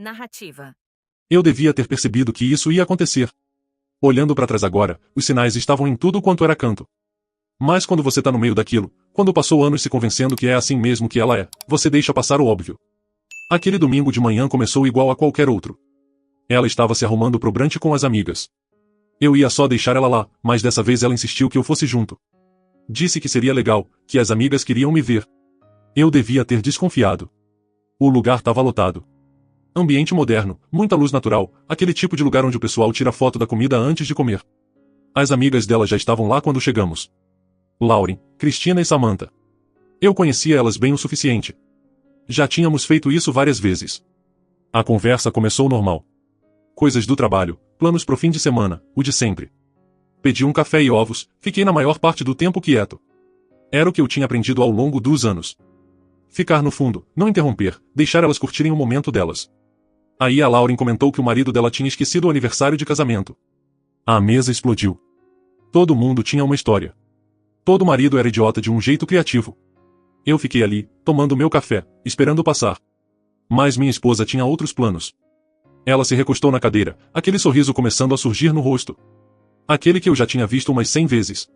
Narrativa. Eu devia ter percebido que isso ia acontecer. Olhando para trás agora, os sinais estavam em tudo quanto era canto. Mas quando você tá no meio daquilo, quando passou anos se convencendo que é assim mesmo que ela é, você deixa passar o óbvio. Aquele domingo de manhã começou igual a qualquer outro. Ela estava se arrumando pro brunch com as amigas. Eu ia só deixar ela lá, mas dessa vez ela insistiu que eu fosse junto. Disse que seria legal, que as amigas queriam me ver. Eu devia ter desconfiado. O lugar estava lotado. Ambiente moderno, muita luz natural, aquele tipo de lugar onde o pessoal tira foto da comida antes de comer. As amigas dela já estavam lá quando chegamos. Lauren, Cristina e Samantha. Eu conhecia elas bem o suficiente. Já tínhamos feito isso várias vezes. A conversa começou normal. Coisas do trabalho, planos pro fim de semana, o de sempre. Pedi um café e ovos, fiquei na maior parte do tempo quieto. Era o que eu tinha aprendido ao longo dos anos. Ficar no fundo, não interromper, deixar elas curtirem o momento delas. Aí a Lauren comentou que o marido dela tinha esquecido o aniversário de casamento. A mesa explodiu. Todo mundo tinha uma história. Todo marido era idiota de um jeito criativo. Eu fiquei ali, tomando meu café, esperando passar. Mas minha esposa tinha outros planos. Ela se recostou na cadeira, aquele sorriso começando a surgir no rosto. Aquele que eu já tinha visto umas 100 vezes.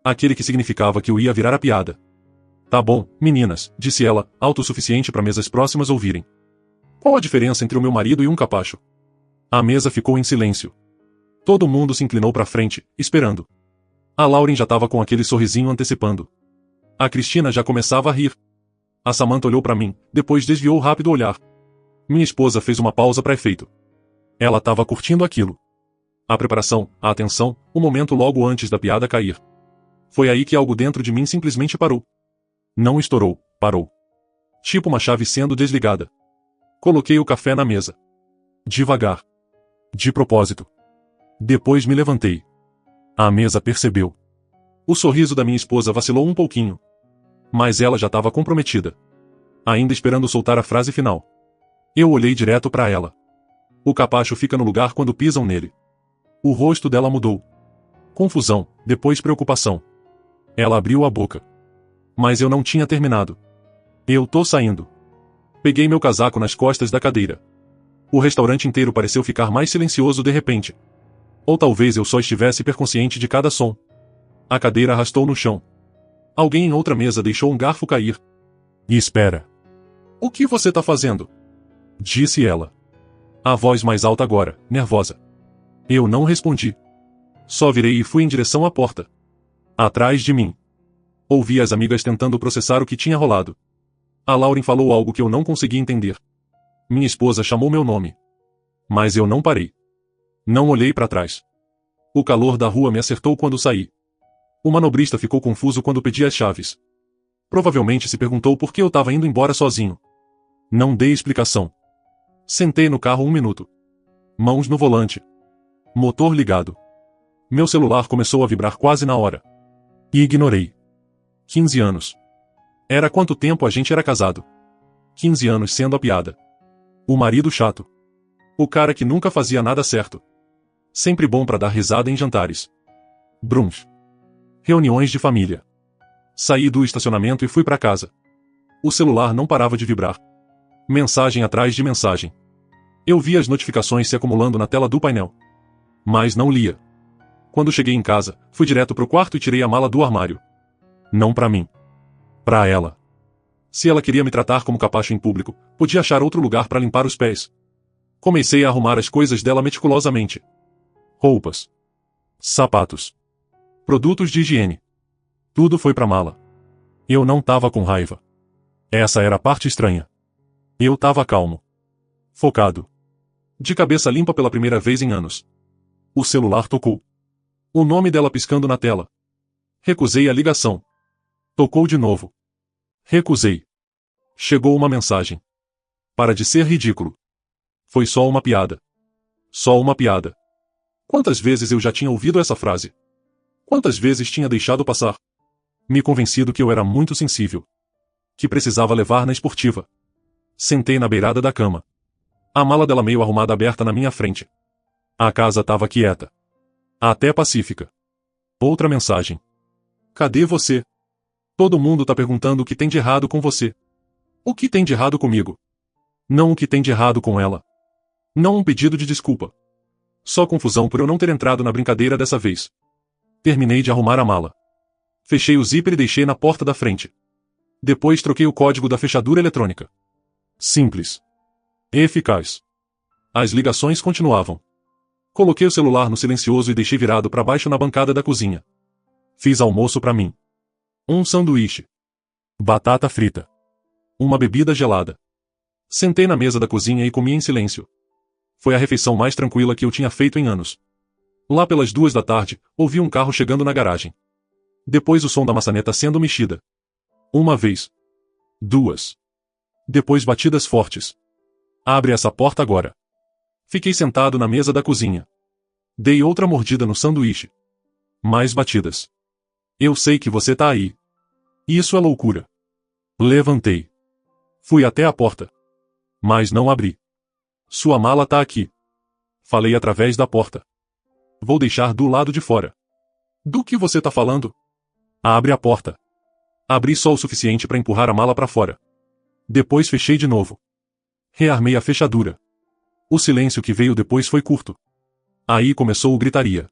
Aquele que significava que eu ia virar a piada. Tá bom, meninas, disse ela, autossuficiente para mesas próximas ouvirem. Qual a diferença entre o meu marido e um capacho? A mesa ficou em silêncio. Todo mundo se inclinou para frente, esperando. A Lauren já estava com aquele sorrisinho antecipando. A Cristina já começava a rir. A Samantha olhou para mim, depois desviou rápido o olhar. Minha esposa fez uma pausa para efeito. Ela estava curtindo aquilo. A preparação, a atenção, o momento logo antes da piada cair. Foi aí que algo dentro de mim simplesmente parou. Não estourou, parou. Tipo uma chave sendo desligada. Coloquei o café na mesa. Devagar. De propósito. Depois me levantei. A mesa percebeu. O sorriso da minha esposa vacilou um pouquinho. Mas ela já estava comprometida. Ainda esperando soltar a frase final. Eu olhei direto para ela. O capacho fica no lugar quando pisam nele. O rosto dela mudou. Confusão, depois preocupação. Ela abriu a boca. Mas eu não tinha terminado. Eu tô saindo. Peguei meu casaco nas costas da cadeira. O restaurante inteiro pareceu ficar mais silencioso de repente. Ou talvez eu só estivesse hiperconsciente de cada som. A cadeira arrastou no chão. Alguém em outra mesa deixou um garfo cair. E espera. O que você tá fazendo? Disse ela. A voz mais alta agora, nervosa. Eu não respondi. Só virei e fui em direção à porta. Atrás de mim. Ouvi as amigas tentando processar o que tinha rolado. A Lauren falou algo que eu não consegui entender. Minha esposa chamou meu nome. Mas eu não parei. Não olhei para trás. O calor da rua me acertou quando saí. O manobrista ficou confuso quando pedi as chaves. Provavelmente se perguntou por que eu estava indo embora sozinho. Não dei explicação. Sentei no carro 1 minuto. Mãos no volante. Motor ligado. Meu celular começou a vibrar quase na hora. E ignorei. 15 anos. Era quanto tempo a gente era casado. 15 anos sendo a piada. O marido chato. O cara que nunca fazia nada certo. Sempre bom pra dar risada em jantares. Brunch. Reuniões de família. Saí do estacionamento e fui pra casa. O celular não parava de vibrar. Mensagem atrás de mensagem. Eu vi as notificações se acumulando na tela do painel. Mas não lia. Quando cheguei em casa, fui direto pro quarto e tirei a mala do armário. Não pra mim. Pra ela. Se ela queria me tratar como capacho em público, podia achar outro lugar pra limpar os pés. Comecei a arrumar as coisas dela meticulosamente. Roupas. Sapatos. Produtos de higiene. Tudo foi pra mala. Eu não tava com raiva. Essa era a parte estranha. Eu tava calmo. Focado. De cabeça limpa pela primeira vez em anos. O celular tocou. O nome dela piscando na tela. Recusei a ligação. Tocou de novo. Recusei. Chegou uma mensagem. Para de ser ridículo. Foi só uma piada. Só uma piada. Quantas vezes eu já tinha ouvido essa frase? Quantas vezes tinha deixado passar? Me convencido que eu era muito sensível. Que precisava levar na esportiva. Sentei na beirada da cama. A mala dela meio arrumada aberta na minha frente. A casa estava quieta. Até pacífica. Outra mensagem. Cadê você? Todo mundo tá perguntando o que tem de errado com você. O que tem de errado comigo? Não o que tem de errado com ela. Não um pedido de desculpa. Só confusão por eu não ter entrado na brincadeira dessa vez. Terminei de arrumar a mala. Fechei o zíper e deixei na porta da frente. Depois troquei o código da fechadura eletrônica. Simples. Eficaz. As ligações continuavam. Coloquei o celular no silencioso e deixei virado para baixo na bancada da cozinha. Fiz almoço para mim. Um sanduíche. Batata frita. Uma bebida gelada. Sentei na mesa da cozinha e comi em silêncio. Foi a refeição mais tranquila que eu tinha feito em anos. Lá pelas 2 da tarde, ouvi um carro chegando na garagem. Depois o som da maçaneta sendo mexida. Uma vez. 2. Depois batidas fortes. Abre essa porta agora. Fiquei sentado na mesa da cozinha. Dei outra mordida no sanduíche. Mais batidas. Eu sei que você tá aí. Isso é loucura. Levantei. Fui até a porta. Mas não abri. Sua mala tá aqui. Falei através da porta. Vou deixar do lado de fora. Do que você tá falando? Abre a porta. Abri só o suficiente para empurrar a mala para fora. Depois fechei de novo. Rearmei a fechadura. O silêncio que veio depois foi curto. Aí começou o gritaria.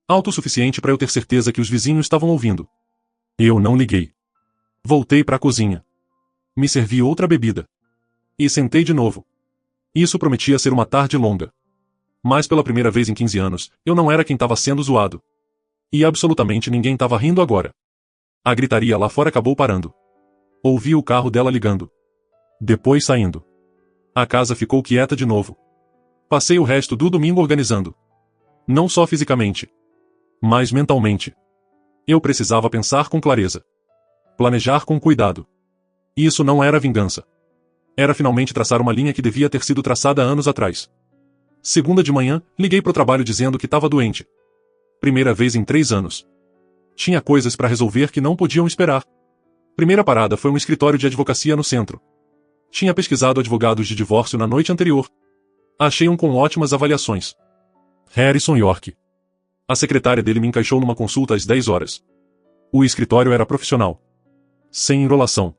Alto o suficiente para eu ter certeza que os vizinhos estavam ouvindo. Eu não liguei. Voltei para a cozinha. Me servi outra bebida. E sentei de novo. Isso prometia ser uma tarde longa. Mas pela primeira vez em 15 anos, eu não era quem estava sendo zoado. E absolutamente ninguém estava rindo agora. A gritaria lá fora acabou parando. Ouvi o carro dela ligando. Depois saindo. A casa ficou quieta de novo. Passei o resto do domingo organizando. Não só fisicamente, mas mentalmente. Eu precisava pensar com clareza. Planejar com cuidado. Isso não era vingança. Era finalmente traçar uma linha que devia ter sido traçada anos atrás. Segunda de manhã, liguei pro trabalho dizendo que estava doente. Primeira vez em 3 anos. Tinha coisas para resolver que não podiam esperar. Primeira parada foi um escritório de advocacia no centro. Tinha pesquisado advogados de divórcio na noite anterior. Achei um com ótimas avaliações. Harrison York. A secretária dele me encaixou numa consulta às 10 horas. O escritório era profissional. Sem enrolação.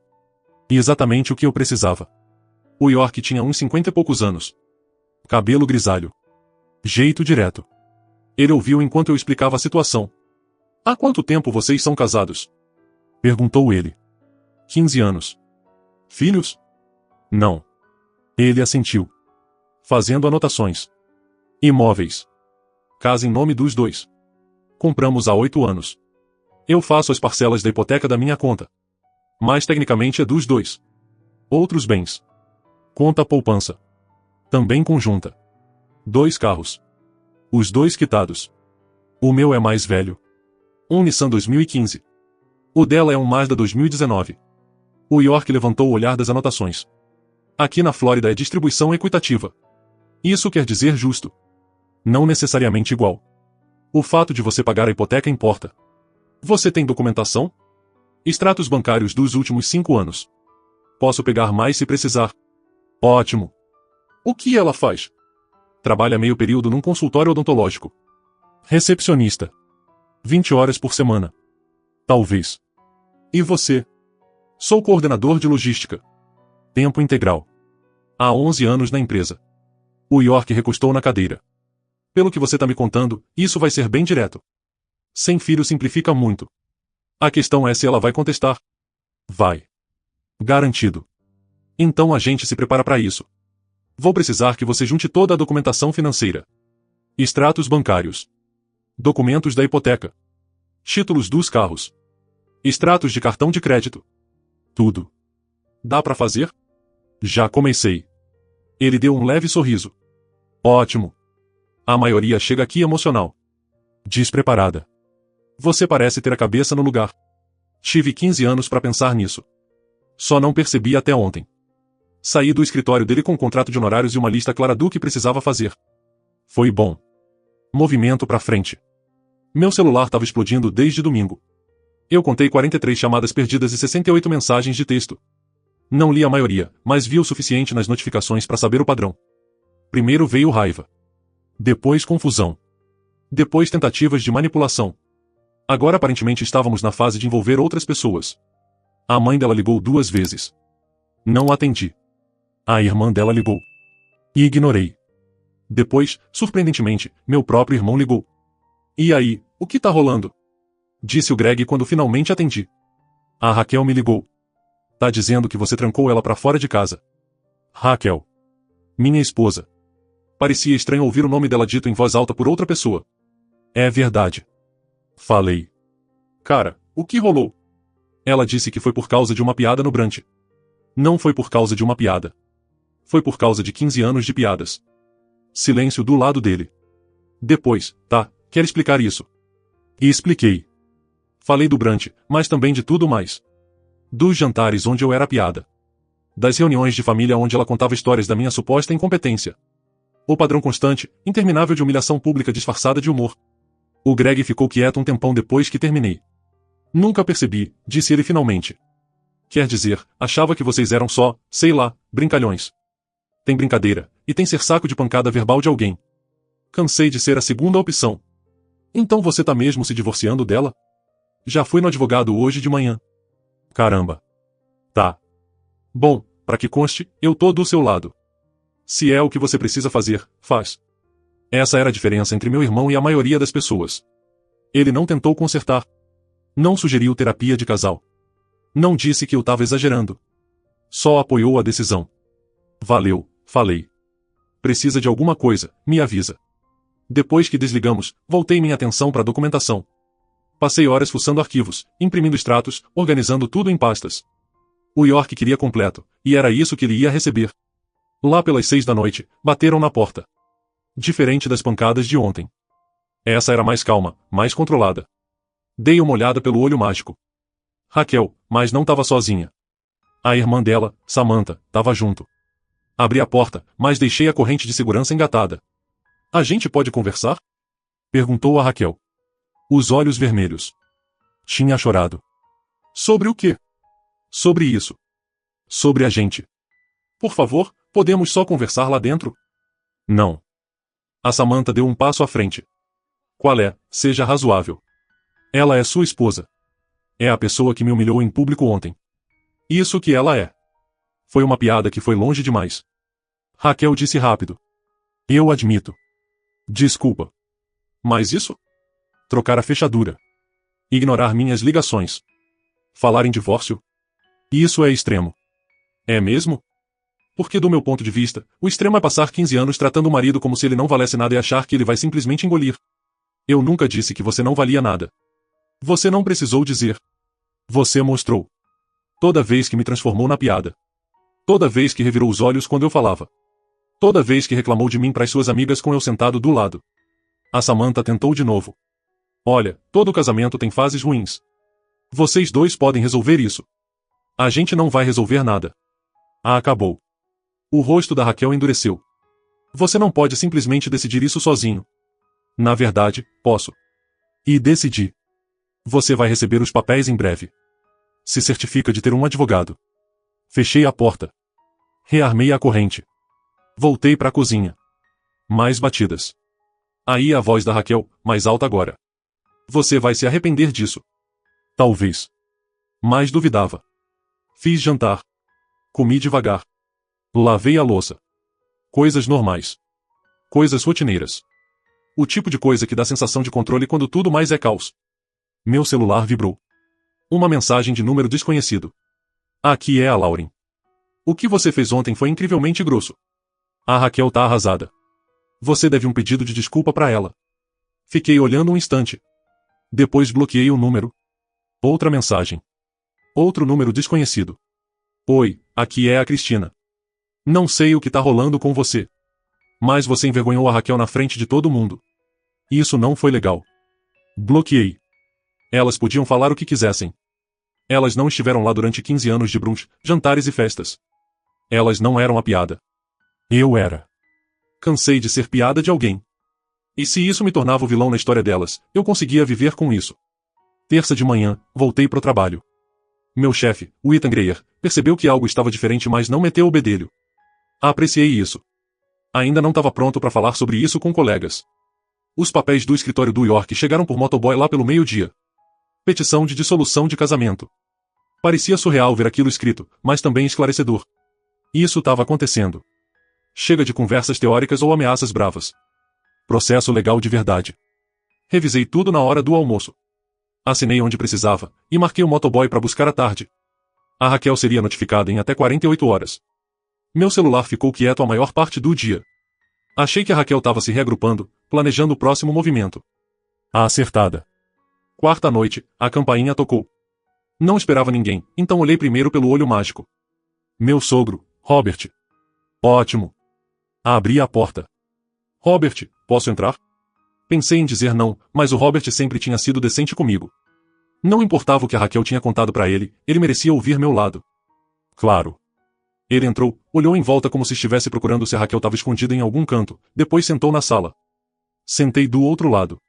E exatamente o que eu precisava. O York tinha uns 50 e poucos anos. Cabelo grisalho. Jeito direto. Ele ouviu enquanto eu explicava a situação. Há quanto tempo vocês são casados? Perguntou ele. 15 anos. Filhos? Não. Ele assentiu. Fazendo anotações. Imóveis. Casa em nome dos 2. Compramos há 8 anos. Eu faço as parcelas da hipoteca da minha conta. Mas tecnicamente é dos 2. Outros bens. Conta poupança. Também conjunta. 2 carros. Os 2 quitados. O meu é mais velho. Um Nissan 2015. O dela é um Mazda 2019. O York levantou o olhar das anotações. Aqui na Flórida é distribuição equitativa. Isso quer dizer justo. Não necessariamente igual. O fato de você pagar a hipoteca importa. Você tem documentação? Extratos bancários dos últimos 5 anos. Posso pegar mais se precisar. Ótimo. O que ela faz? Trabalha meio período num consultório odontológico. Recepcionista. 20 horas por semana. Talvez. E você? Sou coordenador de logística. Tempo integral. Há 11 anos na empresa. O York recostou na cadeira. Pelo que você tá me contando, isso vai ser bem direto. Sem filho simplifica muito. A questão é se ela vai contestar. Vai. Garantido. Então a gente se prepara para isso. Vou precisar que você junte toda a documentação financeira. Extratos bancários. Documentos da hipoteca. Títulos dos carros. Extratos de cartão de crédito. Tudo. Dá para fazer? Já comecei. Ele deu um leve sorriso. Ótimo. A maioria chega aqui emocional. Despreparada. Você parece ter a cabeça no lugar. Tive 15 anos para pensar nisso. Só não percebi até ontem. Saí do escritório dele com um contrato de honorários e uma lista clara do que precisava fazer. Foi bom. Movimento pra frente. Meu celular estava explodindo desde domingo. Eu contei 43 chamadas perdidas e 68 mensagens de texto. Não li a maioria, mas vi o suficiente nas notificações para saber o padrão. Primeiro veio raiva. Depois confusão. Depois tentativas de manipulação. Agora aparentemente estávamos na fase de envolver outras pessoas. A mãe dela ligou 2 vezes. Não atendi. A irmã dela ligou. E ignorei. Depois, surpreendentemente, meu próprio irmão ligou. E aí, o que tá rolando? Disse o Greg quando finalmente atendi. A Raquel me ligou. Tá dizendo que você trancou ela pra fora de casa. Raquel. Minha esposa. Parecia estranho ouvir o nome dela dito em voz alta por outra pessoa. É verdade. Falei. Cara, o que rolou? Ela disse que foi por causa de uma piada no brunch. Não foi por causa de uma piada. Foi por causa de 15 anos de piadas. Silêncio do lado dele. Depois, tá, quer explicar isso? E expliquei. Falei do brunch, mas também de tudo mais. Dos jantares onde eu era piada. Das reuniões de família onde ela contava histórias da minha suposta incompetência. O padrão constante, interminável de humilhação pública disfarçada de humor. O Greg ficou quieto um tempão depois que terminei. Nunca percebi, disse ele finalmente. Quer dizer, achava que vocês eram só, sei lá, brincalhões. Tem brincadeira, e tem ser saco de pancada verbal de alguém. Cansei de ser a segunda opção. Então você tá mesmo se divorciando dela? Já fui no advogado hoje de manhã. Caramba. Tá. Bom, pra que conste, eu tô do seu lado. Se é o que você precisa fazer, faz. Essa era a diferença entre meu irmão e a maioria das pessoas. Ele não tentou consertar. Não sugeriu terapia de casal. Não disse que eu tava exagerando. Só apoiou a decisão. Valeu, falei. Precisa de alguma coisa, me avisa. Depois que desligamos, voltei minha atenção para a documentação. Passei horas fuçando arquivos, imprimindo extratos, organizando tudo em pastas. O York queria completo, e era isso que ele ia receber. Lá pelas 6 da noite, bateram na porta. Diferente das pancadas de ontem. Essa era mais calma, mais controlada. Dei uma olhada pelo olho mágico. Raquel, mas não estava sozinha. A irmã dela, Samantha, estava junto. Abri a porta, mas deixei a corrente de segurança engatada. A gente pode conversar? Perguntou a Raquel. Os olhos vermelhos. Tinha chorado. Sobre o quê? Sobre isso. Sobre a gente. Por favor, podemos só conversar lá dentro? Não. A Samantha deu um passo à frente. Qual é? Seja razoável. Ela é sua esposa. É a pessoa que me humilhou em público ontem. Isso que ela é. Foi uma piada que foi longe demais. Raquel disse rápido. Eu admito. Desculpa. Mas isso? Trocar a fechadura. Ignorar minhas ligações. Falar em divórcio? Isso é extremo. É mesmo? Porque do meu ponto de vista, o extremo é passar 15 anos tratando o marido como se ele não valesse nada e achar que ele vai simplesmente engolir. Eu nunca disse que você não valia nada. Você não precisou dizer. Você mostrou. Toda vez que me transformou na piada. Toda vez que revirou os olhos quando eu falava. Toda vez que reclamou de mim para as suas amigas com eu sentado do lado. A Samantha tentou de novo. Olha, todo casamento tem fases ruins. Vocês dois podem resolver isso. A gente não vai resolver nada. Ah, acabou. O rosto da Raquel endureceu. Você não pode simplesmente decidir isso sozinho. Na verdade, posso. E decidi. Você vai receber os papéis em breve. Se certifica de ter um advogado. Fechei a porta. Rearmei a corrente. Voltei para a cozinha. Mais batidas. Aí a voz da Raquel, mais alta agora. Você vai se arrepender disso. Talvez. Mas duvidava. Fiz jantar. Comi devagar. Lavei a louça. Coisas normais. Coisas rotineiras. O tipo de coisa que dá sensação de controle quando tudo mais é caos. Meu celular vibrou. Uma mensagem de número desconhecido. Aqui é a Lauren. O que você fez ontem foi incrivelmente grosso. A Raquel tá arrasada. Você deve um pedido de desculpa pra ela. Fiquei olhando um instante. Depois bloqueei o número. Outra mensagem. Outro número desconhecido. Oi, aqui é a Cristina. Não sei o que tá rolando com você. Mas você envergonhou a Raquel na frente de todo mundo. Isso não foi legal. Bloqueei. Elas podiam falar o que quisessem. Elas não estiveram lá durante 15 anos de brunch, jantares e festas. Elas não eram a piada. Eu era. Cansei de ser piada de alguém. E se isso me tornava o vilão na história delas, eu conseguia viver com isso. Terça de manhã, voltei pro trabalho. Meu chefe, o Ethan Greer, percebeu que algo estava diferente, mas não meteu o bedelho. Apreciei isso. Ainda não estava pronto para falar sobre isso com colegas. Os papéis do escritório do York chegaram por motoboy lá pelo meio-dia. Petição de dissolução de casamento. Parecia surreal ver aquilo escrito, mas também esclarecedor. Isso estava acontecendo. Chega de conversas teóricas ou ameaças bravas. Processo legal de verdade. Revisei tudo na hora do almoço. Assinei onde precisava, e marquei o motoboy para buscar à tarde. A Raquel seria notificada em até 48 horas. Meu celular ficou quieto a maior parte do dia. Achei que a Raquel estava se reagrupando, planejando o próximo movimento. A acertada. Quarta noite, a campainha tocou. Não esperava ninguém, então olhei primeiro pelo olho mágico. Meu sogro, Robert. Ótimo. Abri a porta. Robert, posso entrar? Pensei em dizer não, mas o Robert sempre tinha sido decente comigo. Não importava o que a Raquel tinha contado para ele merecia ouvir meu lado. Claro. Ele entrou, olhou em volta como se estivesse procurando se a Raquel estava escondida em algum canto, depois sentou na sala. Sentei do outro lado.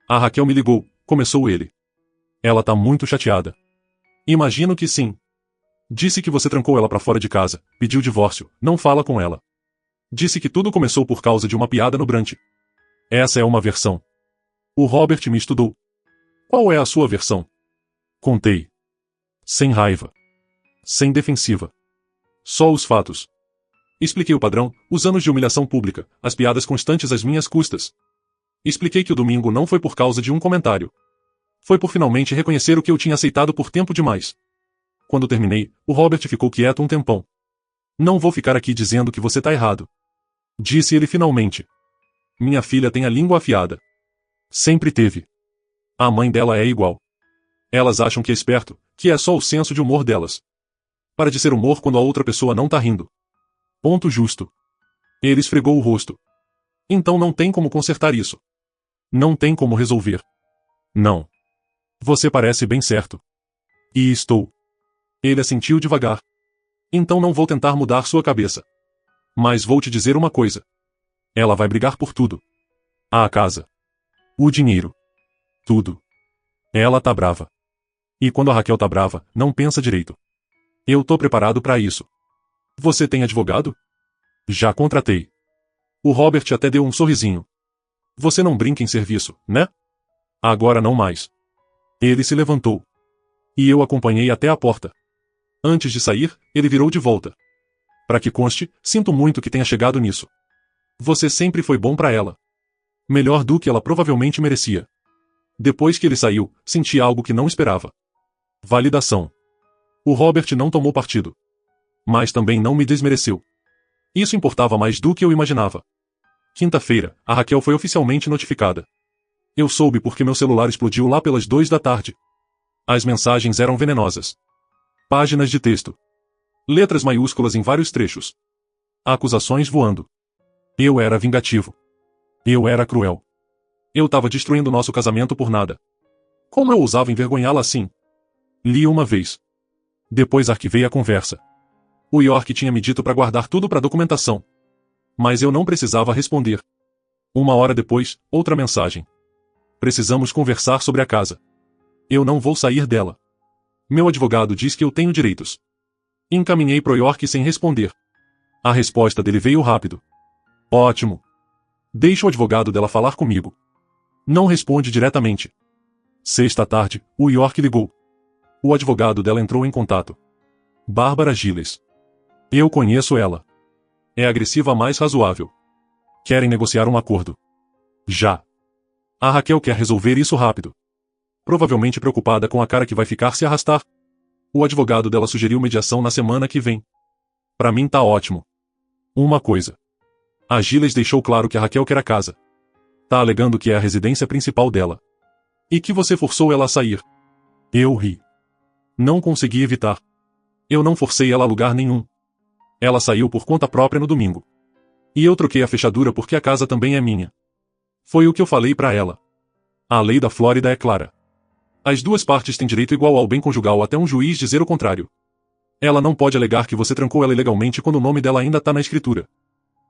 A Raquel me ligou, começou ele. Ela tá muito chateada. Imagino que sim. Disse que você trancou ela pra fora de casa, pediu divórcio, não fala com ela. Disse que tudo começou por causa de uma piada no brunch. Essa é uma versão. O Robert me estudou. Qual é a sua versão? Contei. Sem raiva. Sem defensiva. Só os fatos. Expliquei o padrão, os anos de humilhação pública, as piadas constantes às minhas custas. Expliquei que o domingo não foi por causa de um comentário. Foi por finalmente reconhecer o que eu tinha aceitado por tempo demais. Quando terminei, o Robert ficou quieto um tempão. Não vou ficar aqui dizendo que você tá errado. Disse ele finalmente. Minha filha tem a língua afiada. Sempre teve. A mãe dela é igual. Elas acham que é esperto, que é só o senso de humor delas. Para de ser humor quando a outra pessoa não tá rindo. Ponto justo. Ele esfregou o rosto. Então não tem como consertar isso. Não tem como resolver. Não. Você parece bem certo. E estou. Ele assentiu devagar. Então não vou tentar mudar sua cabeça. Mas vou te dizer uma coisa. Ela vai brigar por tudo. A casa. O dinheiro. Tudo. Ela tá brava. E quando a Raquel tá brava, não pensa direito. Eu tô preparado pra isso. Você tem advogado? Já contratei. O Robert até deu um sorrisinho. Você não brinca em serviço, né? Agora não mais. Ele se levantou. E eu acompanhei até a porta. Antes de sair, ele virou de volta. Para que conste, sinto muito que tenha chegado nisso. Você sempre foi bom pra ela. Melhor do que ela provavelmente merecia. Depois que ele saiu, senti algo que não esperava. Validação. O Robert não tomou partido. Mas também não me desmereceu. Isso importava mais do que eu imaginava. Quinta-feira, a Raquel foi oficialmente notificada. Eu soube porque meu celular explodiu lá pelas 2 da tarde. As mensagens eram venenosas. Páginas de texto. Letras maiúsculas em vários trechos. Acusações voando. Eu era vingativo. Eu era cruel. Eu tava destruindo nosso casamento por nada. Como eu ousava envergonhá-la assim? Li uma vez. Depois arquivei a conversa. O York tinha me dito para guardar tudo para documentação. Mas eu não precisava responder. 1 hora depois, outra mensagem. Precisamos conversar sobre a casa. Eu não vou sair dela. Meu advogado diz que eu tenho direitos. Encaminhei pro York sem responder. A resposta dele veio rápido. Ótimo. Deixa o advogado dela falar comigo. Não responde diretamente. Sexta tarde, o York ligou. O advogado dela entrou em contato. Bárbara Giles. Eu conheço ela. É a agressiva mais razoável. Querem negociar um acordo. Já. A Raquel quer resolver isso rápido. Provavelmente preocupada com a cara que vai ficar se arrastar. O advogado dela sugeriu mediação na semana que vem. Pra mim tá ótimo. Uma coisa. A Giles deixou claro que a Raquel quer a casa. Tá alegando que é a residência principal dela. E que você forçou ela a sair. Eu ri. Não consegui evitar. Eu não forcei ela a lugar nenhum. Ela saiu por conta própria no domingo. E eu troquei a fechadura porque a casa também é minha. Foi o que eu falei pra ela. A lei da Flórida é clara. As duas partes têm direito igual ao bem conjugal até um juiz dizer o contrário. Ela não pode alegar que você trancou ela ilegalmente quando o nome dela ainda tá na escritura.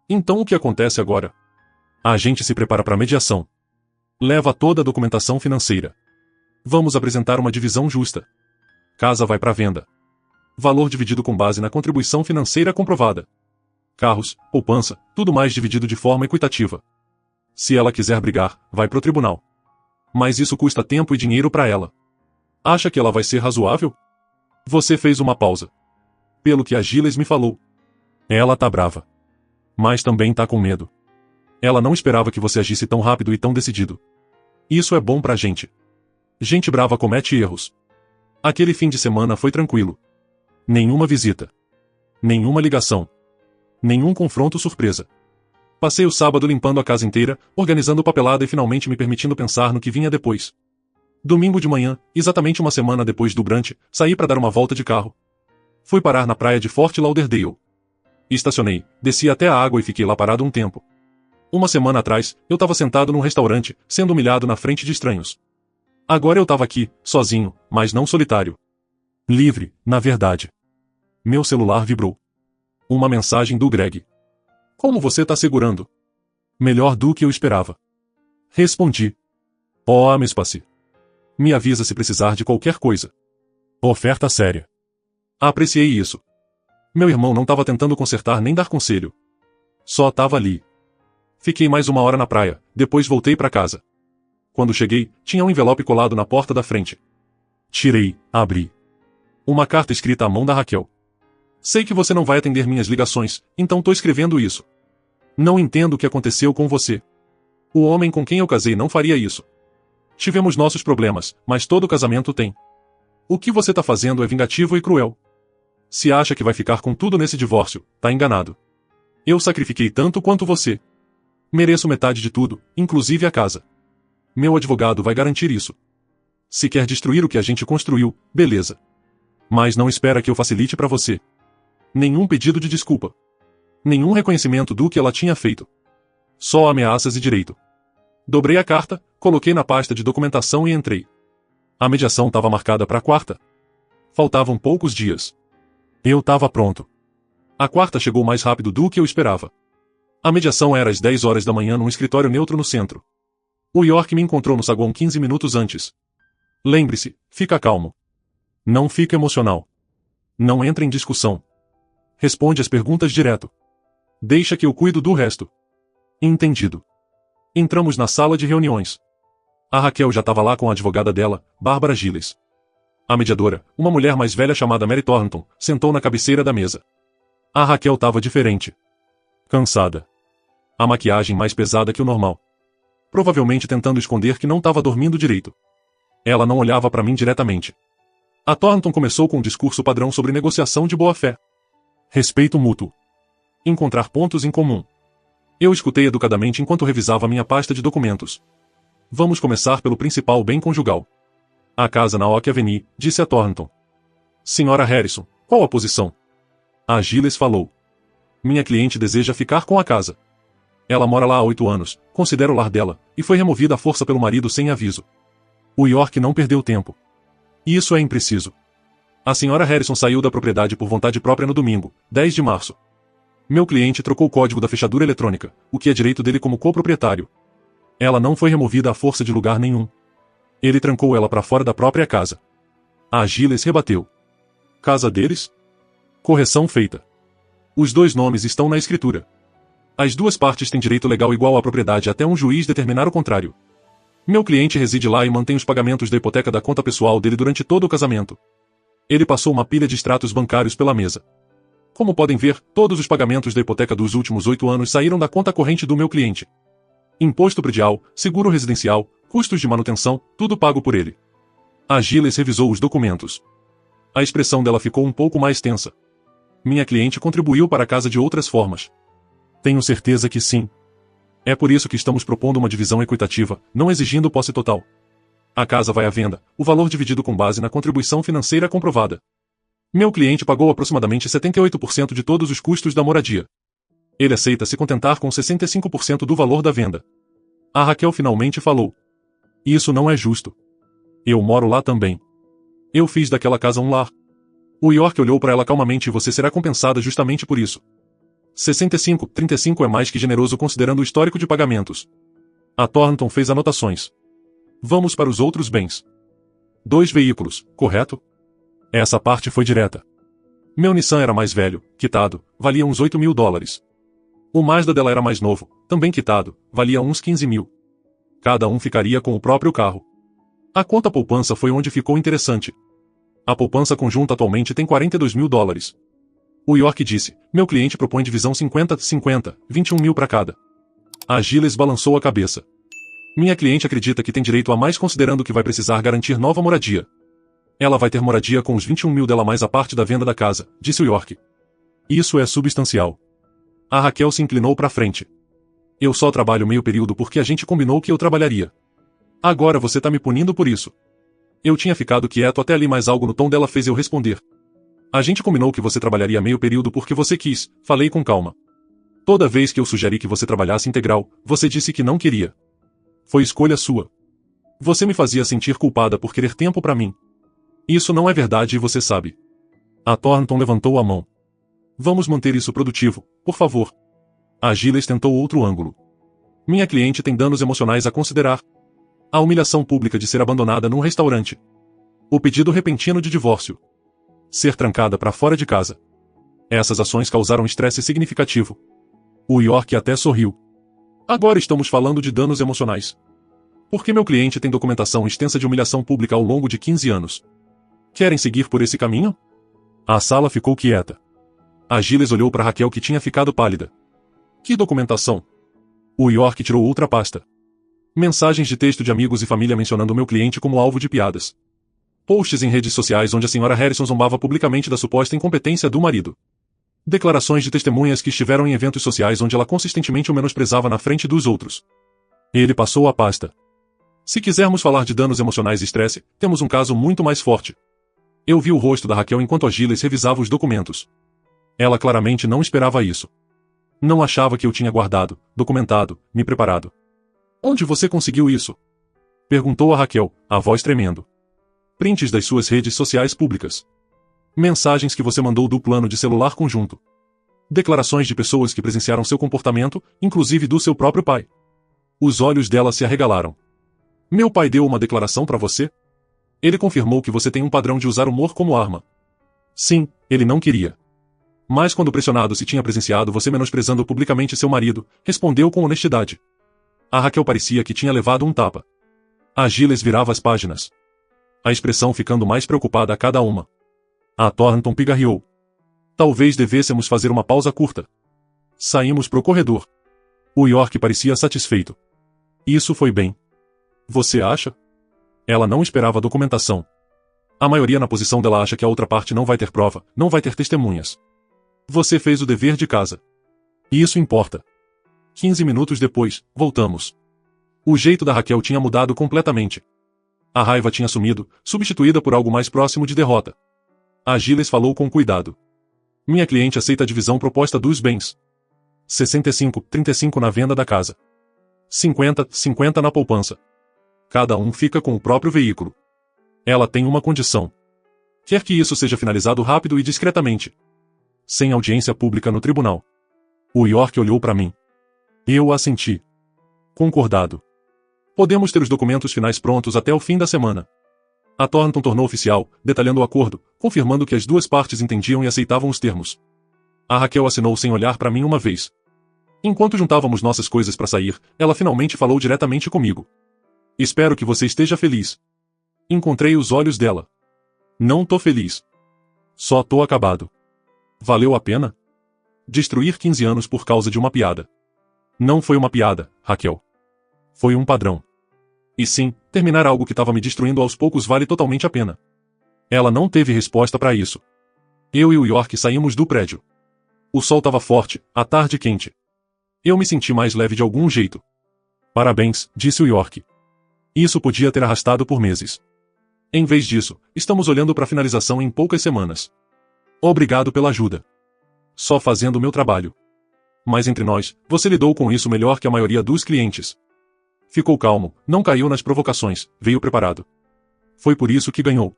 Então o que acontece agora? A gente se prepara para mediação. Leva toda a documentação financeira. Vamos apresentar uma divisão justa. Casa vai para venda. Valor dividido com base na contribuição financeira comprovada. Carros, poupança, tudo mais dividido de forma equitativa. Se ela quiser brigar, vai pro tribunal. Mas isso custa tempo e dinheiro para ela. Acha que ela vai ser razoável? Você fez uma pausa. Pelo que a Giles me falou. Ela tá brava. Mas também tá com medo. Ela não esperava que você agisse tão rápido e tão decidido. Isso é bom pra gente. Gente brava comete erros. Aquele fim de semana foi tranquilo. Nenhuma visita. Nenhuma ligação. Nenhum confronto surpresa. Passei o sábado limpando a casa inteira, organizando papelada e finalmente me permitindo pensar no que vinha depois. Domingo de manhã, exatamente uma semana depois do brunch, saí para dar uma volta de carro. Fui parar na praia de Fort Lauderdale. Estacionei, desci até a água e fiquei lá parado um tempo. Uma semana atrás, eu estava sentado num restaurante, sendo humilhado na frente de estranhos. Agora eu estava aqui, sozinho, mas não solitário. Livre, na verdade. Meu celular vibrou. Uma mensagem do Greg. Como você tá segurando? Melhor do que eu esperava. Respondi. Oh, me espace. Me avisa se precisar de qualquer coisa. Oferta séria. Apreciei isso. Meu irmão não estava tentando consertar nem dar conselho. Só estava ali. Fiquei mais uma hora na praia, depois voltei para casa. Quando cheguei, tinha um envelope colado na porta da frente. Tirei, abri. Uma carta escrita à mão da Raquel. Sei que você não vai atender minhas ligações, então tô escrevendo isso. Não entendo o que aconteceu com você. O homem com quem eu casei não faria isso. Tivemos nossos problemas, mas todo casamento tem. O que você tá fazendo é vingativo e cruel. Se acha que vai ficar com tudo nesse divórcio, tá enganado. Eu sacrifiquei tanto quanto você. Mereço metade de tudo, inclusive a casa. Meu advogado vai garantir isso. Se quer destruir o que a gente construiu, beleza. Mas não espera que eu facilite pra você. Nenhum pedido de desculpa. Nenhum reconhecimento do que ela tinha feito. Só ameaças e direito. Dobrei a carta, coloquei na pasta de documentação e entrei. A mediação estava marcada para quarta. Faltavam poucos dias. Eu estava pronto. A quarta chegou mais rápido do que eu esperava. A mediação era às 10 horas da manhã num escritório neutro no centro. O York me encontrou no saguão 15 minutos antes. Lembre-se, fica calmo. Não fica emocional. Não entra em discussão. Responde as perguntas direto. Deixa que eu cuido do resto. Entendido. Entramos na sala de reuniões. A Raquel já estava lá com a advogada dela, Bárbara Giles. A mediadora, uma mulher mais velha chamada Mary Thornton, sentou na cabeceira da mesa. A Raquel estava diferente. Cansada. A maquiagem mais pesada que o normal. Provavelmente tentando esconder que não estava dormindo direito. Ela não olhava para mim diretamente. A Thornton começou com um discurso padrão sobre negociação de boa-fé. Respeito mútuo. Encontrar pontos em comum. Eu escutei educadamente enquanto revisava minha pasta de documentos. Vamos começar pelo principal bem conjugal. A casa na Oak Avenue, disse a Thornton. Senhora Harrison, qual a posição? A Giles falou. Minha cliente deseja ficar com a casa. Ela mora lá há 8 anos, considera o lar dela, e foi removida à força pelo marido sem aviso. O York não perdeu tempo. Isso é impreciso. A senhora Harrison saiu da propriedade por vontade própria no domingo, 10 de março. Meu cliente trocou o código da fechadura eletrônica, o que é direito dele como coproprietário. Ela não foi removida à força de lugar nenhum. Ele trancou ela para fora da própria casa. A Giles rebateu. Casa deles? Correção feita. Os dois nomes estão na escritura. As duas partes têm direito legal igual à propriedade até um juiz determinar o contrário. Meu cliente reside lá e mantém os pagamentos da hipoteca da conta pessoal dele durante todo o casamento. Ele passou uma pilha de extratos bancários pela mesa. Como podem ver, todos os pagamentos da hipoteca dos últimos 8 anos saíram da conta corrente do meu cliente. Imposto predial, seguro residencial, custos de manutenção, tudo pago por ele. A Giles revisou os documentos. A expressão dela ficou um pouco mais tensa. Minha cliente contribuiu para a casa de outras formas. Tenho certeza que sim. É por isso que estamos propondo uma divisão equitativa, não exigindo posse total. A casa vai à venda, o valor dividido com base na contribuição financeira comprovada. Meu cliente pagou aproximadamente 78% de todos os custos da moradia. Ele aceita se contentar com 65% do valor da venda. A Raquel finalmente falou. Isso não é justo. Eu moro lá também. Eu fiz daquela casa um lar. O York olhou para ela calmamente e você será compensada justamente por isso. 65-35 é mais que generoso considerando o histórico de pagamentos. A Thornton fez anotações. Vamos para os outros bens. 2 veículos, correto? Essa parte foi direta. Meu Nissan era mais velho, quitado, valia uns $8.000. O Mazda dela era mais novo, também quitado, valia uns 15 mil. Cada um ficaria com o próprio carro. A conta poupança foi onde ficou interessante. A poupança conjunta atualmente tem $42.000. O York disse, meu cliente propõe divisão 50-50, 21 mil para cada. A Giles balançou a cabeça. Minha cliente acredita que tem direito a mais considerando que vai precisar garantir nova moradia. Ela vai ter moradia com os 21 mil dela mais a parte da venda da casa, disse o York. Isso é substancial. A Raquel se inclinou para frente. Eu só trabalho meio período porque a gente combinou que eu trabalharia. Agora você tá me punindo por isso. Eu tinha ficado quieto até ali, mas algo no tom dela fez eu responder. A gente combinou que você trabalharia meio período porque você quis, falei com calma. Toda vez que eu sugeri que você trabalhasse integral, você disse que não queria. Foi escolha sua. Você me fazia sentir culpada por querer tempo para mim. Isso não é verdade e você sabe. A Thornton levantou a mão. Vamos manter isso produtivo, por favor. A Giles tentou outro ângulo. Minha cliente tem danos emocionais a considerar. A humilhação pública de ser abandonada num restaurante. O pedido repentino de divórcio. Ser trancada para fora de casa. Essas ações causaram estresse significativo. O York até sorriu. Agora estamos falando de danos emocionais. Porque meu cliente tem documentação extensa de humilhação pública ao longo de 15 anos. Querem seguir por esse caminho? A sala ficou quieta. A Giles olhou para Raquel, que tinha ficado pálida. Que documentação? O York tirou outra pasta. Mensagens de texto de amigos e família mencionando meu cliente como alvo de piadas. Posts em redes sociais onde a senhora Harrison zombava publicamente da suposta incompetência do marido. Declarações de testemunhas que estiveram em eventos sociais onde ela consistentemente o menosprezava na frente dos outros. Ele passou a pasta. Se quisermos falar de danos emocionais e estresse, temos um caso muito mais forte. Eu vi o rosto da Raquel enquanto a Giles revisava os documentos. Ela claramente não esperava isso. Não achava que eu tinha guardado, documentado, me preparado. Onde você conseguiu isso? Perguntou a Raquel, a voz tremendo. Prints das suas redes sociais públicas. Mensagens que você mandou do plano de celular conjunto. Declarações de pessoas que presenciaram seu comportamento, inclusive do seu próprio pai. Os olhos dela se arregalaram. Meu pai deu uma declaração para você? Ele confirmou que você tem um padrão de usar humor como arma. Sim, ele não queria. Mas quando pressionado se tinha presenciado você menosprezando publicamente seu marido, respondeu com honestidade. A Raquel parecia que tinha levado um tapa. A Giles virava as páginas. A expressão ficando mais preocupada a cada uma. A Thornton pigarreou. Talvez devêssemos fazer uma pausa curta. Saímos pro corredor. O York parecia satisfeito. Isso foi bem. Você acha? Ela não esperava a documentação. A maioria na posição dela acha que a outra parte não vai ter prova, não vai ter testemunhas. Você fez o dever de casa. E isso importa. 15 minutos depois, voltamos. O jeito da Raquel tinha mudado completamente. A raiva tinha sumido, substituída por algo mais próximo de derrota. A Giles falou com cuidado. Minha cliente aceita a divisão proposta dos bens. 65-35 na venda da casa. 50-50 na poupança. Cada um fica com o próprio veículo. Ela tem uma condição. Quer que isso seja finalizado rápido e discretamente. Sem audiência pública no tribunal. O York olhou para mim. Eu assenti. Concordado. Podemos ter os documentos finais prontos até o fim da semana. A Thornton tornou oficial, detalhando o acordo, confirmando que as duas partes entendiam e aceitavam os termos. A Raquel assinou sem olhar para mim uma vez. Enquanto juntávamos nossas coisas para sair, ela finalmente falou diretamente comigo. Espero que você esteja feliz. Encontrei os olhos dela. Não tô feliz. Só tô acabado. Valeu a pena? Destruir 15 anos por causa de uma piada. Não foi uma piada, Raquel. Foi um padrão. E sim, terminar algo que estava me destruindo aos poucos vale totalmente a pena. Ela não teve resposta para isso. Eu e o York saímos do prédio. O sol estava forte, a tarde quente. Eu me senti mais leve de algum jeito. Parabéns, disse o York. Isso podia ter arrastado por meses. Em vez disso, estamos olhando para a finalização em poucas semanas. Obrigado pela ajuda. Só fazendo o meu trabalho. Mas entre nós, você lidou com isso melhor que a maioria dos clientes. Ficou calmo, não caiu nas provocações, veio preparado. Foi por isso que ganhou.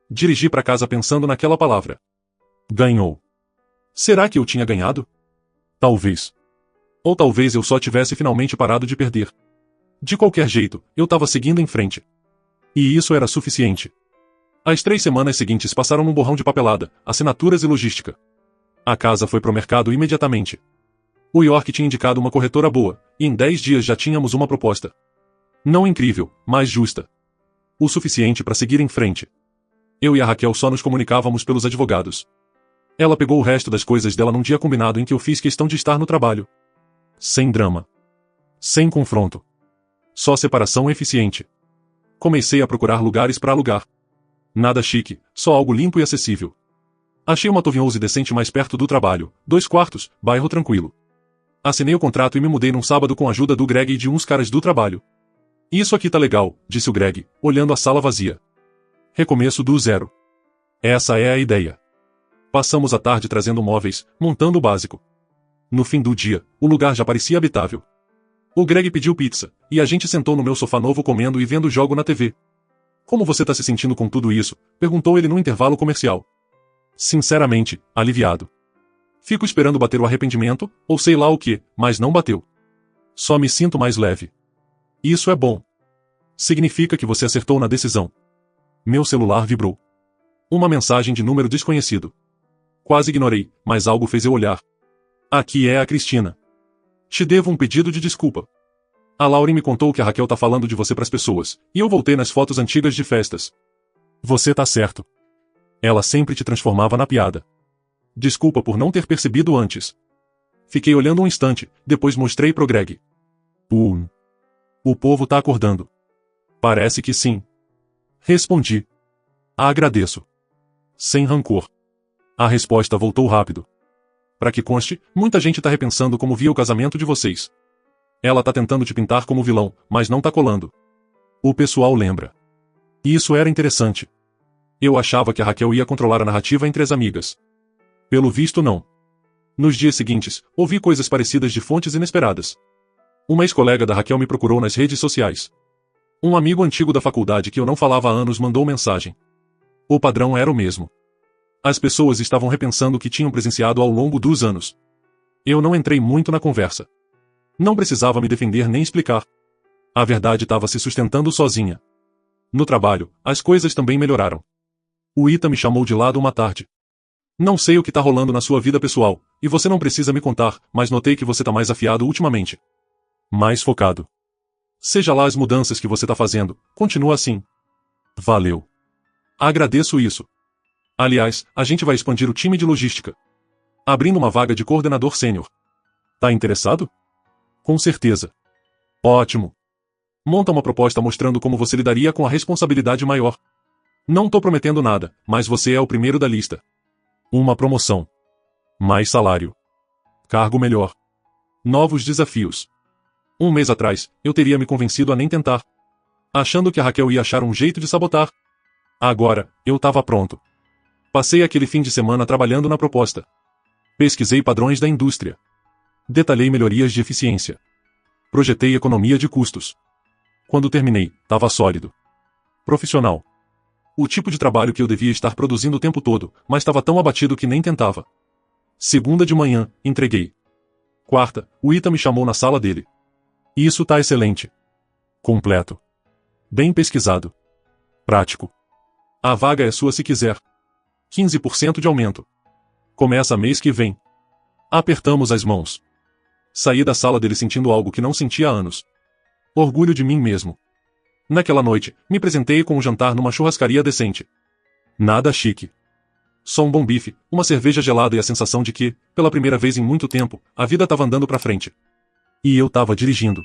Dirigi para casa pensando naquela palavra. Ganhou. Será que eu tinha ganhado? Talvez. Ou talvez eu só tivesse finalmente parado de perder. De qualquer jeito, eu estava seguindo em frente. E isso era suficiente. As 3 semanas seguintes passaram num borrão de papelada, assinaturas e logística. A casa foi pro mercado imediatamente. O York tinha indicado uma corretora boa, e em 10 dias já tínhamos uma proposta. Não incrível, mas justa. O suficiente para seguir em frente. Eu e a Raquel só nos comunicávamos pelos advogados. Ela pegou o resto das coisas dela num dia combinado em que eu fiz questão de estar no trabalho. Sem drama. Sem confronto. Só separação eficiente. Comecei a procurar lugares para alugar. Nada chique, só algo limpo e acessível. Achei uma townhouse decente mais perto do trabalho, 2 quartos, bairro tranquilo. Assinei o contrato e me mudei num sábado com a ajuda do Greg e de uns caras do trabalho. Isso aqui tá legal, disse o Greg, olhando a sala vazia. Recomeço do zero. Essa é a ideia. Passamos a tarde trazendo móveis, montando o básico. No fim do dia, o lugar já parecia habitável. O Greg pediu pizza, e a gente sentou no meu sofá novo comendo e vendo jogo na TV. Como você tá se sentindo com tudo isso? Perguntou ele no intervalo comercial. Sinceramente, aliviado. Fico esperando bater o arrependimento, ou sei lá o que, mas não bateu. Só me sinto mais leve. Isso é bom. Significa que você acertou na decisão. Meu celular vibrou. Uma mensagem de número desconhecido. Quase ignorei, mas algo fez eu olhar. Aqui é a Cristina. Te devo um pedido de desculpa. A Lauren me contou que a Raquel tá falando de você pras pessoas, e eu voltei nas fotos antigas de festas. Você tá certo. Ela sempre te transformava na piada. Desculpa por não ter percebido antes. Fiquei olhando um instante, depois mostrei pro Greg. O povo tá acordando. Parece que sim. Respondi. Agradeço. Sem rancor. A resposta voltou rápido. Pra que conste, muita gente tá repensando como via o casamento de vocês. Ela tá tentando te pintar como vilão, mas não tá colando. O pessoal lembra. Isso era interessante. Eu achava que a Raquel ia controlar a narrativa entre as amigas. Pelo visto não. Nos dias seguintes, ouvi coisas parecidas de fontes inesperadas. Uma ex-colega da Raquel me procurou nas redes sociais. Um amigo antigo da faculdade que eu não falava há anos mandou mensagem. O padrão era o mesmo. As pessoas estavam repensando o que tinham presenciado ao longo dos anos. Eu não entrei muito na conversa. Não precisava me defender nem explicar. A verdade estava se sustentando sozinha. No trabalho, as coisas também melhoraram. O Ita me chamou de lado uma tarde. Não sei o que tá rolando na sua vida pessoal, e você não precisa me contar, mas notei que você tá mais afiado ultimamente. Mais focado. Seja lá as mudanças que você tá fazendo, continua assim. Valeu. Agradeço isso. Aliás, a gente vai expandir o time de logística. Abrindo uma vaga de coordenador sênior. Tá interessado? Com certeza. Ótimo. Monta uma proposta mostrando como você lidaria com a responsabilidade maior. Não tô prometendo nada, mas você é o primeiro da lista. Uma promoção. Mais salário. Cargo melhor. Novos desafios. Um mês atrás, eu teria me convencido a nem tentar. Achando que a Raquel ia achar um jeito de sabotar. Agora, eu tava pronto. Passei aquele fim de semana trabalhando na proposta. Pesquisei padrões da indústria. Detalhei melhorias de eficiência. Projetei economia de custos. Quando terminei, tava sólido. Profissional. O tipo de trabalho que eu devia estar produzindo o tempo todo, mas estava tão abatido que nem tentava. Segunda de manhã, entreguei. Quarta, o Ita me chamou na sala dele. Isso tá excelente. Completo. Bem pesquisado. Prático. A vaga é sua se quiser. 15% de aumento. Começa mês que vem. Apertamos as mãos. Saí da sala dele sentindo algo que não sentia há anos. Orgulho de mim mesmo. Naquela noite, me presentei com um jantar numa churrascaria decente. Nada chique. Só um bom bife, uma cerveja gelada e a sensação de que, pela primeira vez em muito tempo, a vida tava andando pra frente. E eu tava dirigindo.